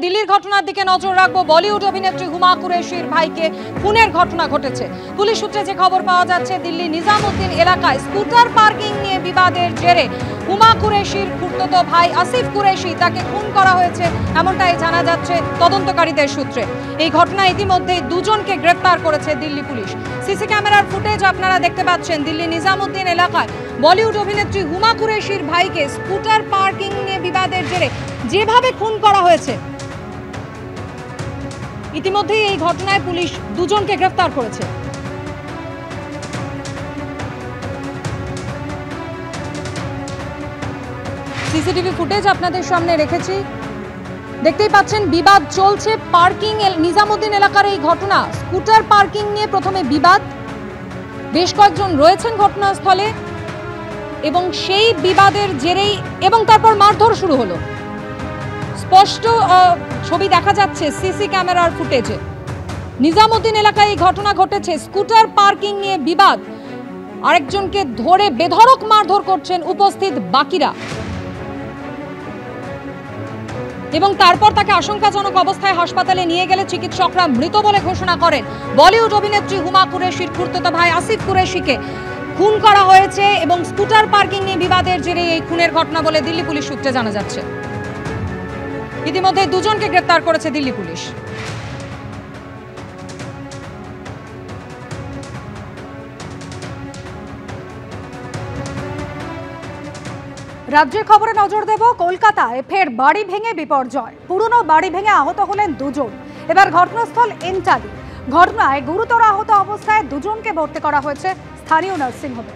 দিল্লির ঘটনার দিকে নজর রাখবো। বলিউড অভিনেত্রী হুমা কুরেশির ভাইকে খুনের ঘটনা ঘটেছে। পুলিশ সূত্রে যে খবর পাওয়া যাচ্ছে, দিল্লি নিজামুদ্দিন এলাকায় স্কুটার পার্কিং নিয়ে বিবাদের জেরে হুমা কুরেশির খুড়তুতো ভাই আসিফ কুরেশি তাকে খুন করা হয়েছে, এমনটাই জানা যাচ্ছে তদন্তকারীদের সূত্রে। এই ঘটনায় ইতিমধ্যেই দুজনকে গ্রেফতার করেছে দিল্লি পুলিশ। সিসি ক্যামেরার ফুটেজ আপনারা দেখতে পাচ্ছেন। দিল্লি নিজামুদ্দিন এলাকায় বলিউড অভিনেত্রী হুমা কুরেশির ভাইকে স্কুটার পার্কিং নিয়ে বিবাদের জেরে যেভাবে খুন করা হয়েছে, ইতিমধ্যেই এই ঘটনায় পুলিশ দুজনকে গ্রেফতার করেছে। সিসিটিভি ফুটেজ আপনাদের সামনে রেখেছি, দেখতেই পাচ্ছেন বিবাদ চলছে। পার্কিং নিজামুদ্দিন এলাকার এই ঘটনা, স্কুটার পার্কিং নিয়ে প্রথমে বিবাদ, বেশ কয়েকজন রয়েছেন ঘটনাস্থলে এবং সেই বিবাদের জেরেই এবং তারপর মারধর শুরু হলো। স্পষ্ট ছবি দেখা যাচ্ছে সিসি ক্যামেরার ফুটেজে। নিজামুদ্দিন এলাকায় এই ঘটনা ঘটেছে, স্কুটার পার্কিং নিয়ে বিবাদ, আরেকজনকে ধরে বেধড়ক মারধর করছেন উপস্থিত বাকিরা এবং তারপর তাকে আশঙ্কাজনক অবস্থায় হাসপাতালে নিয়ে গেলে চিকিৎসকরা মৃত বলে ঘোষণা করেন। বলিউড অভিনেত্রী হুমা কুরেশির খুড়তুতো ভাই আসিফ কুরেশিকে খুন করা হয়েছে এবং স্কুটার পার্কিং নিয়ে বিবাদের জেরে এই খুনের ঘটনা বলে দিল্লি পুলিশ সূত্রে জানা যাচ্ছে। ইতিমধ্যে দুজনকে গ্রেফতার করেছে দিল্লি পুলিশ। রাজ্যের খবরে নজর দেব। কলকাতায় ফের বাড়ি ভেঙে বিপর্যয়, পুরনো বাড়ি ভেঙে আহত হলেন দুজন। এবার ঘটনাস্থল এন্টালি। ঘটনায় গুরুতর আহত অবস্থায় দুজনকে ভর্তি করা হয়েছে স্থানীয় নার্সিংহোমে।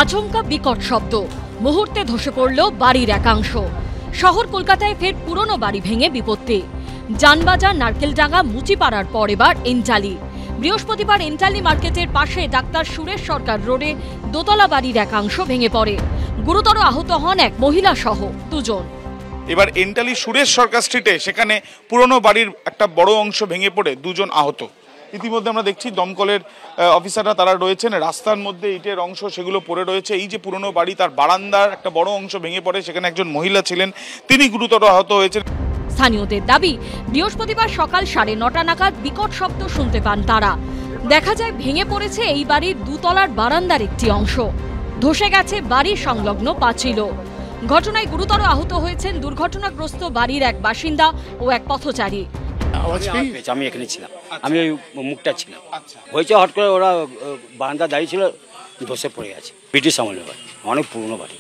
আচমকা বিকট শব্দ, মুহূর্তে ধসে পড়ল বাড়ির একাংশ। শহর কলকাতায় ফের পুরনো বাড়ি ভেঙে বিপত্তি। যানবাজার, নারকেলডাঙ্গা, মুচিপাড়ার পর এবার এন্টালি। বৃহস্পতিবার এন্টালি মার্কেটের পাশে ডাক্তার সুরেশ সরকার রোডে দোতলা বাড়ির একাংশ ভেঙে পড়ে। গুরুতর আহত হন এক মহিলা সহ দুজন। এবার এন্টালি সুরেশ সরকার স্ট্রিটে সেখানে পুরনো বাড়ির একটা বড় অংশ ভেঙে পড়ে দুজন আহত। ইতিমধ্যে আমরা দেখছি দমকলের অফিসাররা তারা রয়েছেন রাস্তার মধ্যে, ইটের অংশ সেগুলো পড়ে রয়েছে। এই যে পুরনো বাড়ি, তার বারান্দার একটা বড় অংশ ভেঙে পড়ে, সেখানে একজন মহিলা ছিলেন, তিনি গুরুতর আহত হয়েছেন। স্থানীয়দের দাবি, বৃহস্পতিবার সকাল 9:30 নাগাদ বিকট শব্দ শুনতে পান তারা। দেখা যায় ভেঙে পড়েছে এই বাড়ির দুতলার বারান্দার একটি অংশ, ধসে গেছে বাড়ির সংলগ্ন পাঁচিলও। ঘটনায় গুরুতর আহত হয়েছেন দুর্ঘটনাগ্রস্ত বাড়ির এক বাসিন্দা ও এক পথচারী। আমি এখানে ছিলাম, আমি ওই মুখটা ছিলাম, হয়েছে হট করে ওরা বারান্দা দাঁড়িয়ে ছিল, ধসে পড়ে গেছে। ব্রিটিশ আমলের বাড়ি, অনেক পুরনো বাড়ি।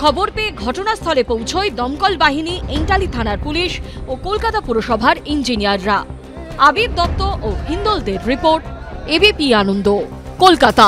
খবর পেয়ে ঘটনাস্থলে পৌঁছয় দমকল বাহিনী, এন্টালি থানার পুলিশ ও কলকাতা পুরসভার ইঞ্জিনিয়াররা। আবির দত্ত ও হিন্দলদের রিপোর্ট, এবিপি আনন্দ, কলকাতা।